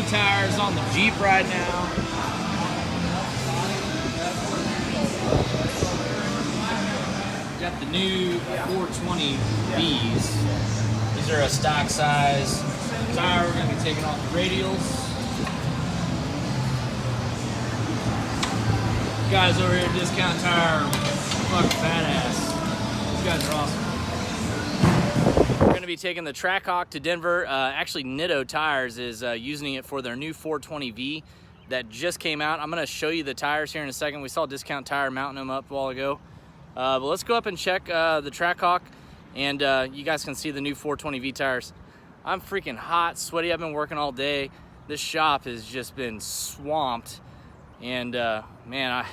tires on the Jeep right now. Got the new 420V's. These are a stock size tire. We're going to be taking off the radials. Guys over here at Discount Tire are fucking badass. These guys are awesome. We're going to be taking the Trackhawk to Denver. Actually, Nitto Tires is using it for their new 420V that just came out. I'm going to show you the tires here in a second. We saw Discount Tire mounting them up a while ago. But let's go up and check the Trackhawk, and you guys can see the new 420V tires. I'm freaking hot, sweaty. I've been working all day. This shop has just been swamped. And man,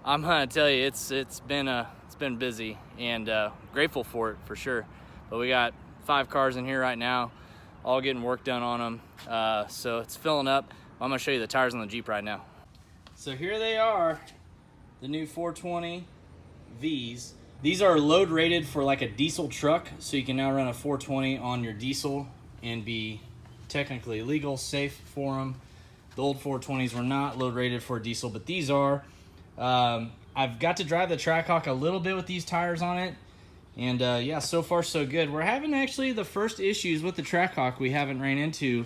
I'm gonna tell you, it's been busy, and grateful for it for sure. But we got 5 cars in here right now, all getting work done on them. So it's filling up. I'm gonna show you the tires on the Jeep right now. So here they are, the new 420V's. These are load rated for like a diesel truck, so you can now run a 420 on your diesel and be technically legal, safe for them. The old 420s were not load rated for diesel, but these are. I've got to drive the Trackhawk a little bit with these tires on it, and yeah, so far so good. We're having actually the first issues with the Trackhawk. We haven't ran into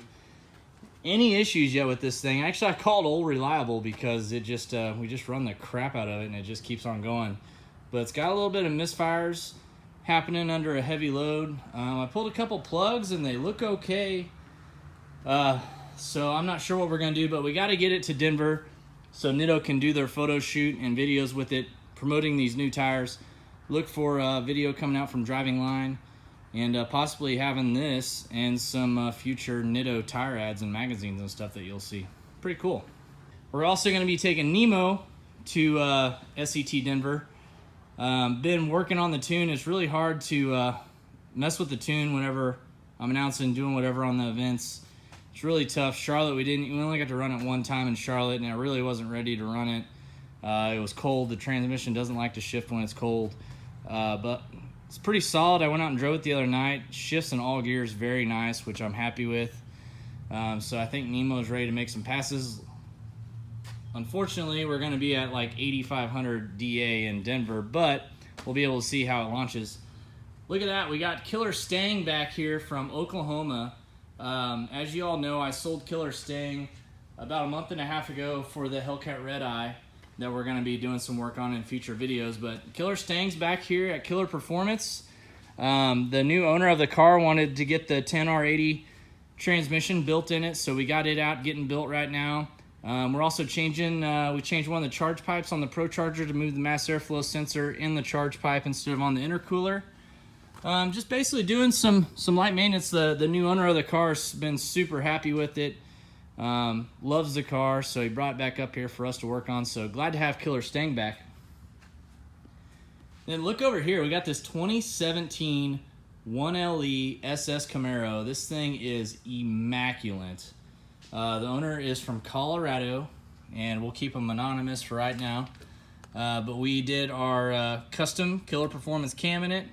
any issues yet with this thing. Actually, I called Old Reliable because it just we just run the crap out of it and it just keeps on going. But it's got a little bit of misfires happening under a heavy load. I pulled a couple plugs and they look okay. So I'm not sure what we're going to do, but we got to get it to Denver so Nitto can do their photo shoot and videos with it, promoting these new tires. Look for a video coming out from Driving Line, and possibly having this and some future Nitto tire ads and magazines and stuff that you'll see. Pretty cool. We're also going to be taking Nemo to SET Denver. Been working on the tune. It's really hard to mess with the tune whenever I'm announcing, doing whatever on the events. It's really tough. Charlotte, we only got to run it one time in Charlotte, and I really wasn't ready to run it. It was cold. The transmission doesn't like to shift when it's cold, but it's pretty solid. I went out and drove it the other night. Shifts in all gears, very nice, which I'm happy with. So I think Nemo's ready to make some passes. Unfortunately, we're going to be at like 8,500 DA in Denver, but we'll be able to see how it launches. Look at that. We got Killer Stang back here from Oklahoma. As you all know, I sold Killer Stang about a month and a half ago for the Hellcat Red Eye that we're going to be doing some work on in future videos. But Killer Stang's back here at Killer Performance. The new owner of the car wanted to get the 10R80 transmission built in it, so we got it out getting built right now. We're also changing, we changed one of the charge pipes on the Pro Charger to move the mass airflow sensor in the charge pipe instead of on the intercooler. Just basically doing some light maintenance. The new owner of the car's been super happy with it. Loves the car, so he brought it back up here for us to work on. So glad to have Killer Stang back. Then look over here. We got this 2017 1LE SS Camaro. This thing is immaculate. The owner is from Colorado, and we'll keep him anonymous for right now. But we did our custom Killer Performance cam in it.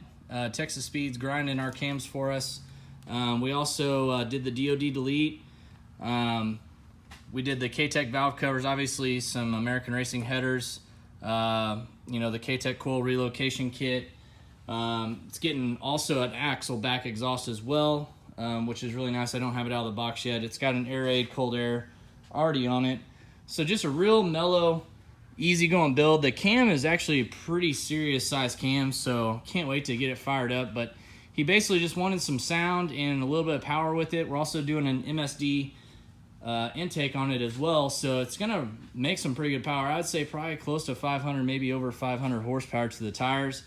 Texas Speed's grinding our cams for us. We also did the DOD delete. We did the K-Tech valve covers, obviously some American Racing headers. The K-Tech coil relocation kit. It's getting also an axle back exhaust as well, which is really nice. I don't have it out of the box yet. It's got an air-aid cold air already on it. So just a real mellow, easy-going build. The cam is actually a pretty serious size cam, so can't wait to get it fired up. But he basically just wanted some sound and a little bit of power with it. We're also doing an MSD intake on it as well, so it's gonna make some pretty good power. I'd say probably close to 500, maybe over 500 horsepower to the tires,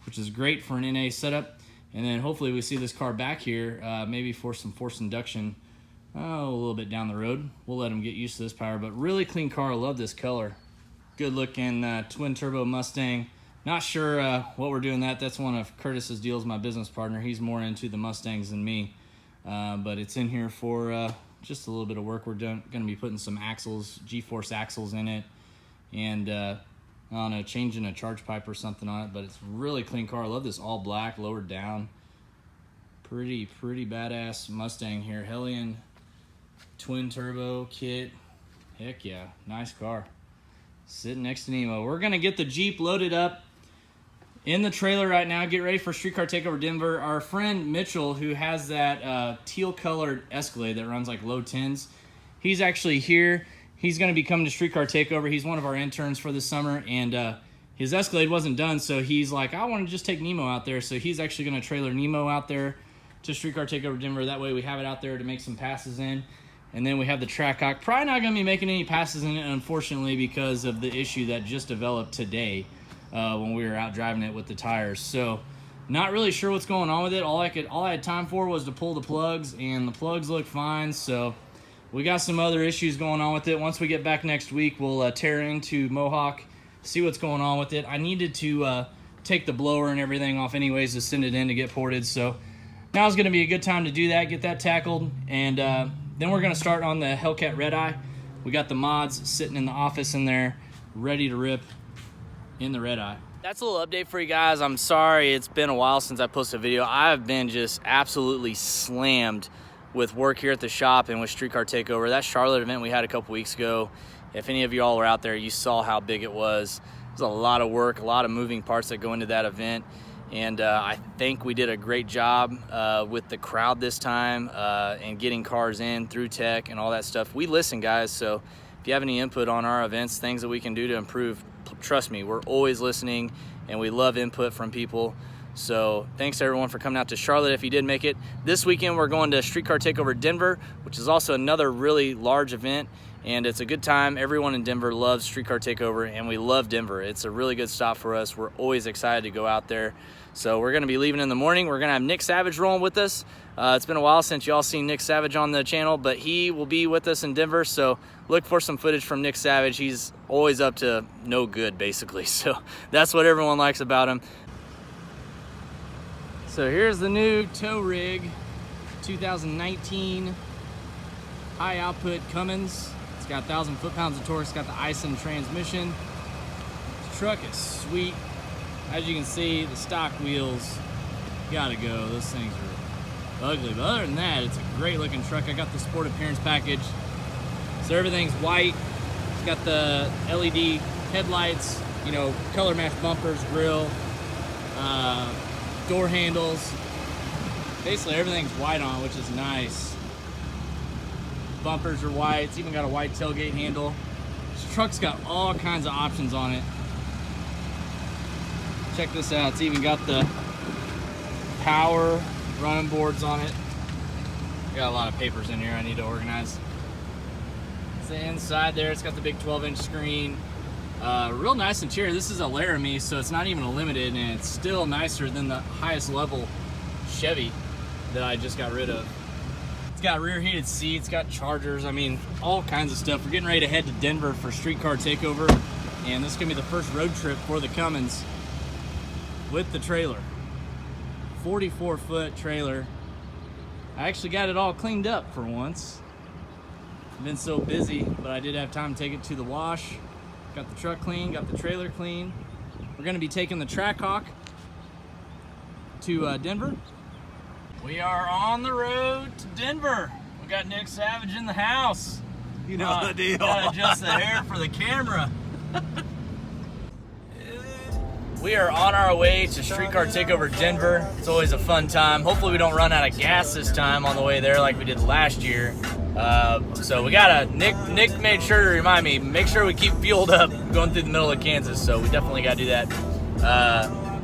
which is great for an NA setup. And then hopefully we see this car back here, maybe for some forced induction a little bit down the road. We'll let them get used to this power, but really clean car. I love this color. Good looking twin turbo Mustang. Not sure what we're doing that's one of Curtis's deals, my business partner. He's more into the Mustangs than me, but it's in here for just a little bit of work. We're going to be putting some axles, G-force axles in it, and I don't know, changing a charge pipe or something on it. But it's a really clean car. I love this all black, lowered down. Pretty badass Mustang here. Hellion twin turbo kit. Heck yeah, nice car. Sitting next to Nemo. We're gonna get the Jeep loaded up in the trailer right now. Get ready for Streetcar Takeover Denver. Our friend Mitchell, who has that teal colored Escalade that runs like low tens, he's actually here. He's gonna be coming to Streetcar Takeover. He's one of our interns for the summer, and his Escalade wasn't done, so he's like, I want to just take Nemo out there. So he's actually going to trailer Nemo out there to Streetcar Takeover Denver. That way we have it out there to make some passes in. And then we have the Trackhawk. Probably not going to be making any passes in it, unfortunately, because of the issue that just developed today when we were out driving it with the tires. So not really sure what's going on with it. All I had time for was to pull the plugs, and the plugs look fine. So we got some other issues going on with it. Once we get back next week, we'll tear into Mohawk, see what's going on with it. I needed to take the blower and everything off anyways to send it in to get ported. So now's going to be a good time to do that, get that tackled. And then we're going to start on the Hellcat Red Eye. We got the mods sitting in the office in there, ready to rip in the Red Eye. That's a little update for you guys. I'm sorry it's been a while since I posted a video. I've been just absolutely slammed with work here at the shop and with Streetcar Takeover. That Charlotte event we had a couple weeks ago, if any of you all were out there, you saw how big it was. It was a lot of work, a lot of moving parts that go into that event. And I think we did a great job with the crowd this time and getting cars in through tech and all that stuff. We listen, guys, so if you have any input on our events, things that we can do to improve, trust me, we're always listening, and we love input from people. So thanks to everyone for coming out to Charlotte if you did make it. This weekend we're going to Streetcar Takeover Denver, which is also another really large event, and it's a good time. Everyone in Denver loves Streetcar Takeover, and we love Denver. It's a really good stop for us. We're always excited to go out there. So we're going to be leaving in the morning. We're going to have Nick Savage rolling with us. It's been a while since y'all seen Nick Savage on the channel, but he will be with us in Denver. So look for some footage from Nick Savage. He's always up to no good, basically. So that's what everyone likes about him. So here's the new tow rig, 2019 high output Cummins. It's got 1,000 foot-pounds of torque. It's got the Ison transmission. This truck is sweet. As you can see, the stock wheels gotta go. Those things are ugly, but other than that, it's a great looking truck. I got the sport appearance package, so everything's white. It's got the LED headlights, you know, color match bumpers, grille, door handles. Basically everything's white on, which is nice. Bumpers are white. It's even got a white tailgate handle. This truck's got all kinds of options on it. Check this out. It's even got the power running boards on it. Got a lot of papers in here I need to organize. It's the inside there. It's got the big 12-inch screen. Real nice interior. This is a Laramie, so it's not even a limited, and it's still nicer than the highest level Chevy that I just got rid of. It's got rear heated seats, got chargers, I mean, all kinds of stuff. We're getting ready to head to Denver for Streetcar Takeover, and this is gonna be the first road trip for the Cummins with the trailer. 44-foot trailer. I actually got it all cleaned up for once. I've been so busy, but I did have time to take it to the wash. Got the truck clean, got the trailer clean. We're gonna be taking the Trackhawk to Denver. We are on the road to Denver. We got Nick Savage in the house. You know the deal. Gotta adjust the hair for the camera. We are on our way to Streetcar Takeover Denver. It's always a fun time. Hopefully we don't run out of gas this time on the way there like we did last year. So we gotta, Nick made sure to remind me, make sure we keep fueled up going through the middle of Kansas, so we definitely gotta do that.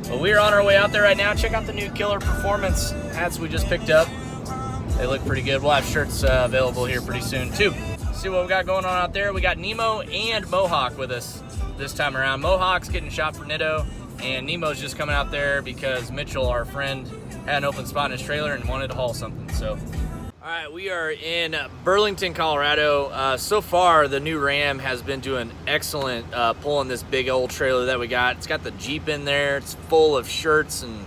But we're on our way out there right now. Check out the new Killer Performance hats we just picked up. They look pretty good. We'll have shirts available here pretty soon too. See what we got going on out there. We got Nemo and Mohawk with us this time around. Mohawk's getting shot for Nitto, and Nemo's just coming out there because Mitchell, our friend, had an open spot in his trailer and wanted to haul something. So, all right, we are in Burlington, Colorado. So far, the new Ram has been doing excellent pulling this big old trailer that we got. It's got the Jeep in there. It's full of shirts and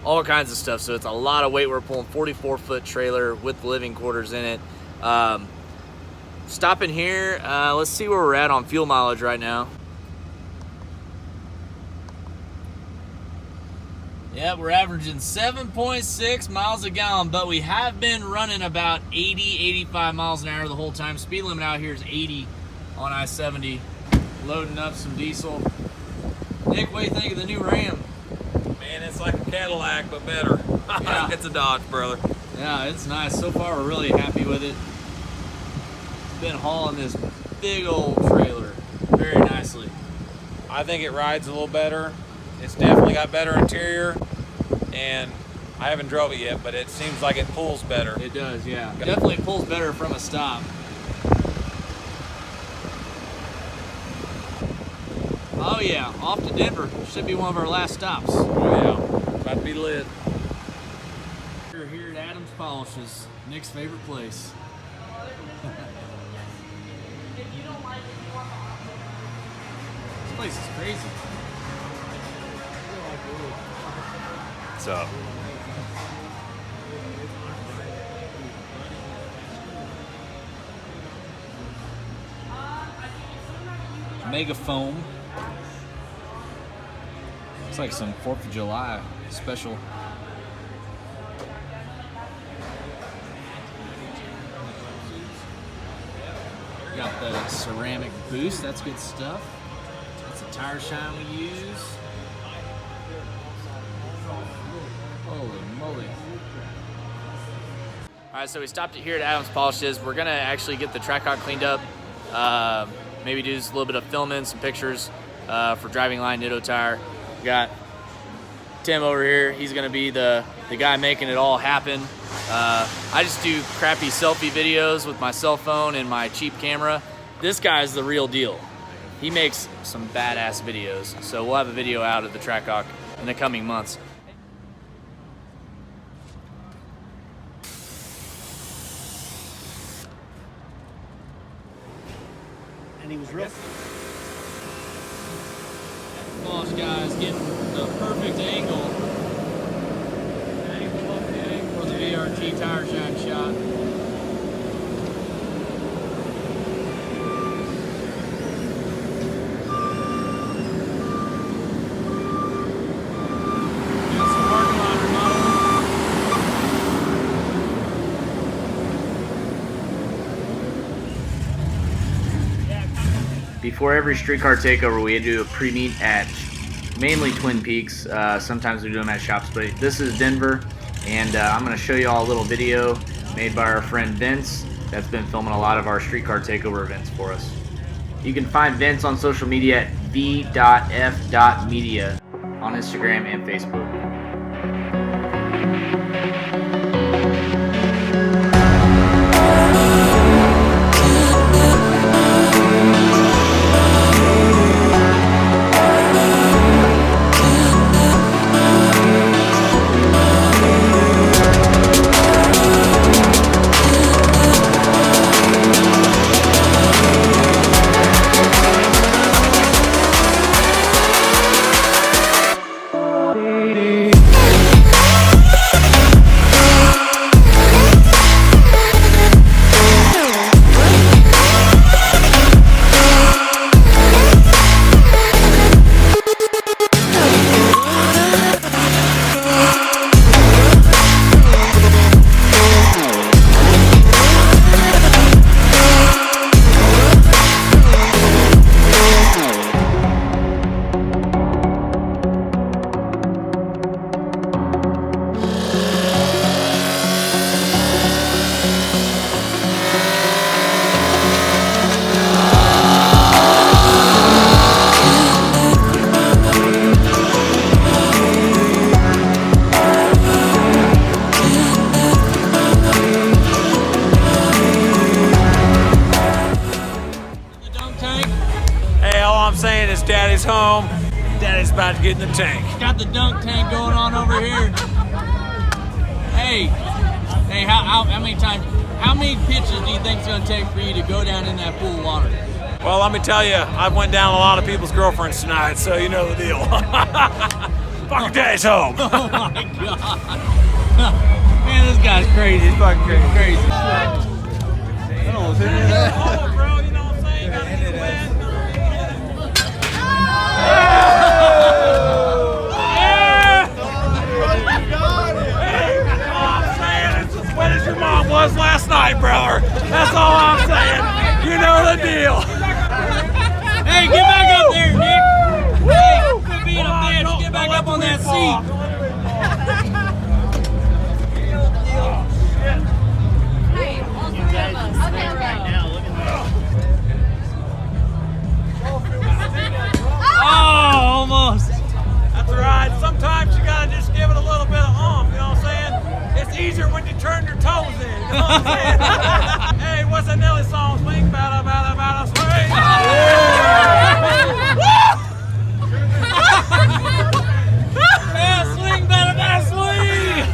all kinds of stuff. So it's a lot of weight. We're pulling 44-foot trailer with living quarters in it. Stopping here. Let's see where we're at on fuel mileage right now. Yeah, we're averaging 7.6 miles a gallon, but we have been running about 80, 85 miles an hour the whole time. Speed limit out here is 80 on I-70. Loading up some diesel. Nick, what do you think of the new Ram? Man, it's like a Cadillac, but better. Yeah. It's a Dodge, brother. Yeah, it's nice. So far, we're really happy with it. Been hauling this big old trailer very nicely. I think it rides a little better. It's definitely got better interior, and I haven't drove it yet, but it seems like it pulls better. It does, yeah. Definitely pulls better from a stop. Oh yeah, off to Denver. Should be one of our last stops. Oh yeah, about to be lit. We're here at Adams Polishes, Nick's favorite place. This place is crazy. What's up? Mega foam. It's like some 4th of July special. Got the ceramic boost, that's good stuff. That's the tire shine we use. Holy moly. Alright, so we stopped it here at Adams Polishes. We're gonna actually get the Trackhawk cleaned up. Maybe do just a little bit of filming, some pictures for Driving Line Nitto Tire. We got Tim over here. He's gonna be the guy making it all happen. I just do crappy selfie videos with my cell phone and my cheap camera. This guy's the real deal. He makes some badass videos. So we'll have a video out of the Trackhawk in the coming months. And he was real. Boss guys getting the perfect angle for the VRT tire shine shot. Got some parking lot remodeling. Before every streetcar takeover, we do a pre-meet at mainly Twin Peaks. Sometimes we do them at shops, but this is Denver, and I'm going to show you all a little video made by our friend Vince that's been filming a lot of our streetcar takeover events for us. You can find Vince on social media at v.f.media on Instagram and Facebook. Daddy's home. Daddy's about to get in the tank. Got the dunk tank going on over here. Hey, how many pitches do you think it's going to take for you to go down in that pool of water? Well, let me tell you, I've went down a lot of people's girlfriends tonight, so you know the deal. Fucking Daddy's home. Oh my God. Man, this guy's crazy. He's fucking crazy. Oh, bro, you know what I'm saying? You gotta get the win. Hey, all three of us. Okay, Right now, look at Oh, almost. That's right. Sometimes you gotta just give it a little bit of oomph, you know what I'm saying? It's easier when you turn your toes in, you know what I'm saying? Hey, what's that Nelly song? Swing, bada, bada, bada, swing. Yeah, swing, better, better, swing.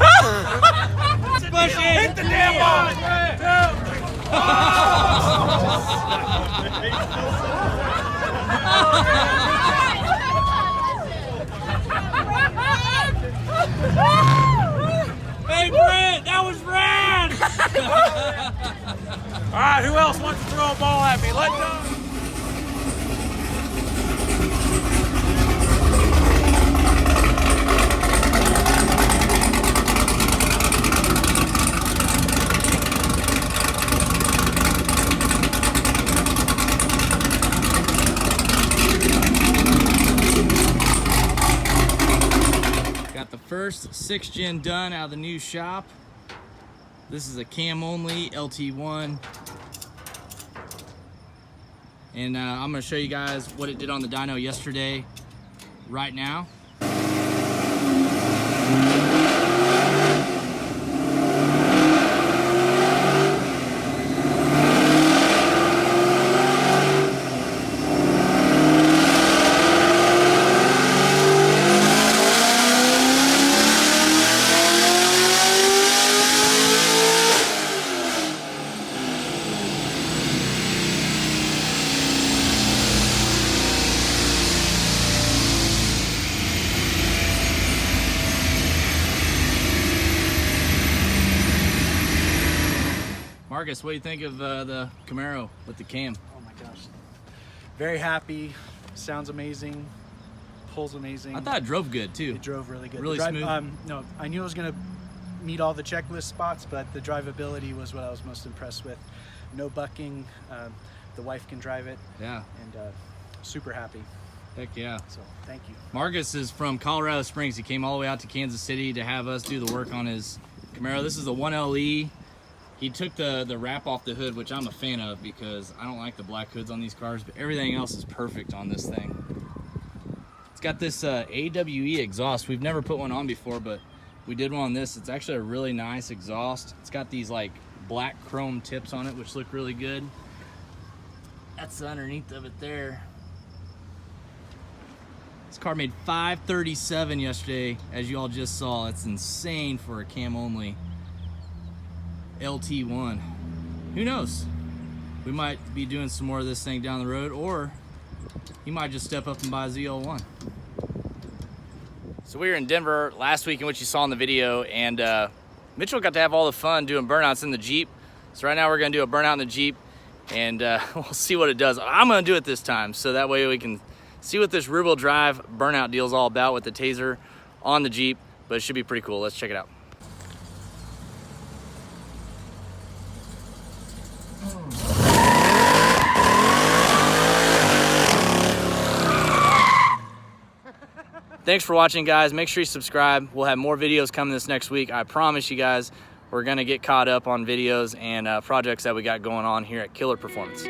Push it. Hit the damn ball. Hey, Brent, that was rad. All right, who else wants to throw a ball at me? Let's go. Got the first 6th gen done out of the new shop. This is a cam only LT1. And I'm gonna show you guys what it did on the dyno yesterday, right now. Marcus, what do you think of the Camaro with the cam? Oh my gosh. Very happy. Sounds amazing. Pulls amazing. I thought it drove good too. It drove really good. Really The smooth? No, I knew it was going to meet all the checklist spots, but the drivability was what I was most impressed with. No bucking. The wife can drive it. Yeah, And super happy. heck yeah. So thank you. Marcus is from Colorado Springs. He came all the way out to Kansas City to have us do the work on his Camaro. This is a 1LE. He took the wrap off the hood, which I'm a fan of because I don't like the black hoods on these cars, but everything else is perfect on this thing. It's got this AWE exhaust. We've never put one on before, but we did one on this. It's actually a really nice exhaust. It's got these like black chrome tips on it, which look really good. That's the underneath of it there. This car made 537 yesterday, as you all just saw. It's insane for a cam only LT1. Who knows? We might be doing some more of this thing down the road, or he might just step up and buy a ZL1. So we were in Denver last week, in which you saw in the video, and Mitchell got to have all the fun doing burnouts in the Jeep. So right now we're gonna do a burnout in the Jeep, and we'll see what it does. I'm gonna do it this time, so that way we can see what this rear-wheel drive burnout deal is all about with the Taser on the Jeep, but it should be pretty cool. Let's check it out. Thanks for watching, guys. Make sure you subscribe. We'll have more videos coming this next week. I promise you guys, we're gonna get caught up on videos and projects that we got going on here at Killer Performance.